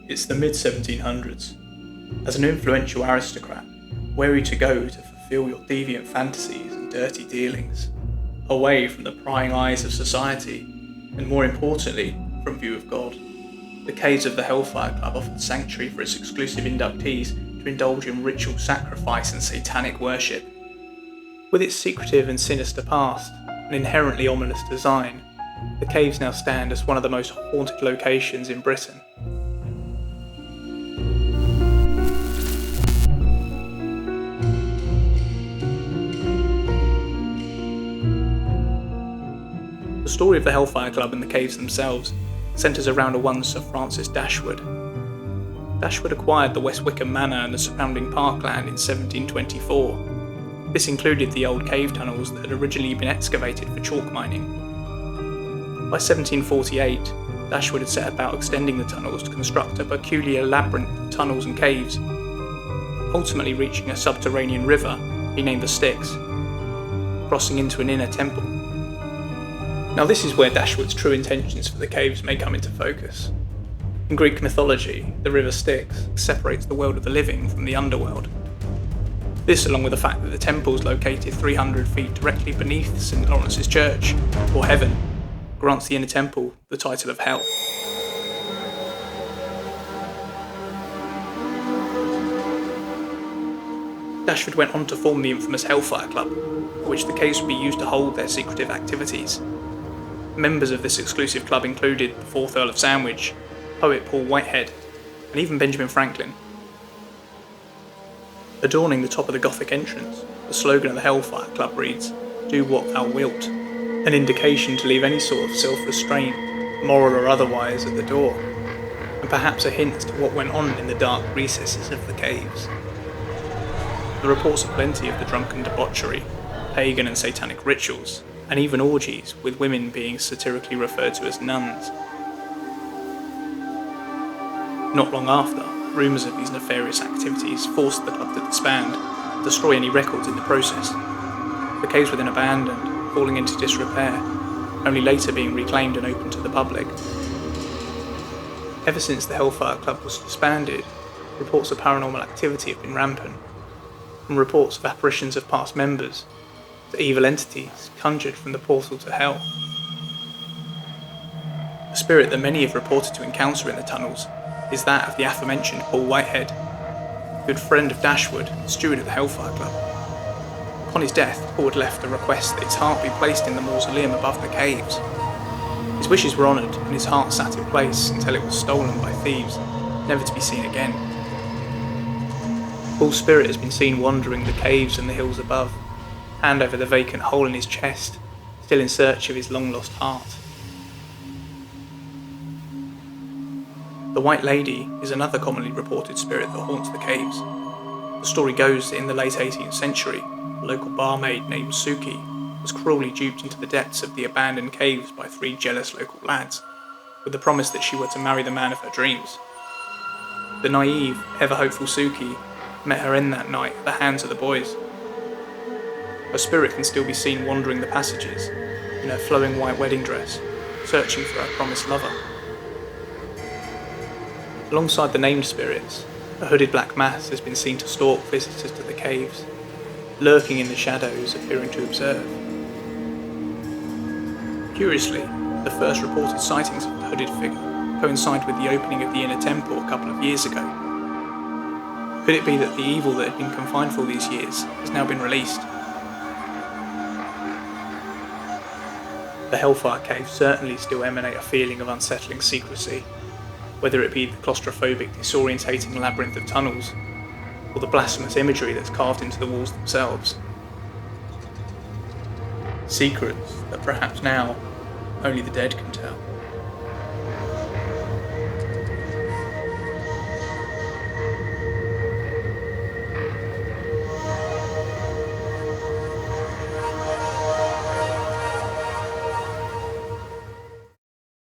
It's the mid-1700s. As an influential aristocrat, where are you to go to fulfill your deviant fantasies and dirty dealings? Away from the prying eyes of society, and more importantly, from view of God. The caves of the Hellfire Club offered sanctuary for its exclusive inductees to indulge in ritual sacrifice and satanic worship. With its secretive and sinister past, and inherently ominous design, the caves now stand as one of the most haunted locations in Britain. The story of the Hellfire Club and the caves themselves centres around a one Sir Francis Dashwood. Dashwood acquired the West Wycombe Manor and the surrounding parkland in 1724. This included the old cave tunnels that had originally been excavated for chalk mining. By 1748, Dashwood had set about extending the tunnels to construct a peculiar labyrinth of tunnels and caves, ultimately reaching a subterranean river he named the Styx, crossing into an inner temple. Now this is where Dashwood's true intentions for the caves may come into focus. In Greek mythology, the river Styx separates the world of the living from the underworld. This, along with the fact that the temple is located 300 feet directly beneath St. Lawrence's Church, or heaven, grants the inner temple the title of Hell. Dashwood went on to form the infamous Hellfire Club, for which the caves would be used to hold their secretive activities. Members of this exclusive club included the 4th Earl of Sandwich, poet Paul Whitehead, and even Benjamin Franklin. Adorning the top of the Gothic entrance, the slogan of the Hellfire Club reads, "Do what thou wilt," an indication to leave any sort of self-restraint, moral or otherwise, at the door, and perhaps a hint as to what went on in the dark recesses of the caves. The reports are plenty of the drunken debauchery, pagan and satanic rituals, and even orgies, with women being satirically referred to as nuns. Not long after, rumours of these nefarious activities forced the club to disband, and destroy any records in the process. The caves were then abandoned, falling into disrepair, only later being reclaimed and opened to the public. Ever since the Hellfire Club was disbanded, reports of paranormal activity have been rampant, from reports of apparitions of past members to evil entities conjured from the portal to hell. The spirit that many have reported to encounter in the tunnels is that of the aforementioned Paul Whitehead, good friend of Dashwood and steward of the Hellfire Club. Upon his death, Paul had left a request that his heart be placed in the mausoleum above the caves. His wishes were honoured, and his heart sat in place until it was stolen by thieves, never to be seen again. Paul's spirit has been seen wandering the caves and the hills above, hand over the vacant hole in his chest, still in search of his long-lost heart. The White Lady is another commonly reported spirit that haunts the caves. The story goes that in the late 18th century, a local barmaid named Suki was cruelly duped into the depths of the abandoned caves by 3 jealous local lads, with the promise that she were to marry the man of her dreams. The naive, ever-hopeful Suki met her end that night at the hands of the boys. Her spirit can still be seen wandering the passages, in her flowing white wedding dress, searching for her promised lover. Alongside the named spirits, a hooded black mass has been seen to stalk visitors to the caves, lurking in the shadows, appearing to observe. Curiously, the first reported sightings of the hooded figure coincide with the opening of the inner temple a couple of years ago. Could it be that the evil that had been confined for all these years has now been released? The Hellfire Caves certainly still emanate a feeling of unsettling secrecy, whether it be the claustrophobic, disorientating labyrinth of tunnels, or the blasphemous imagery that's carved into the walls themselves. Secrets that perhaps now only the dead can tell.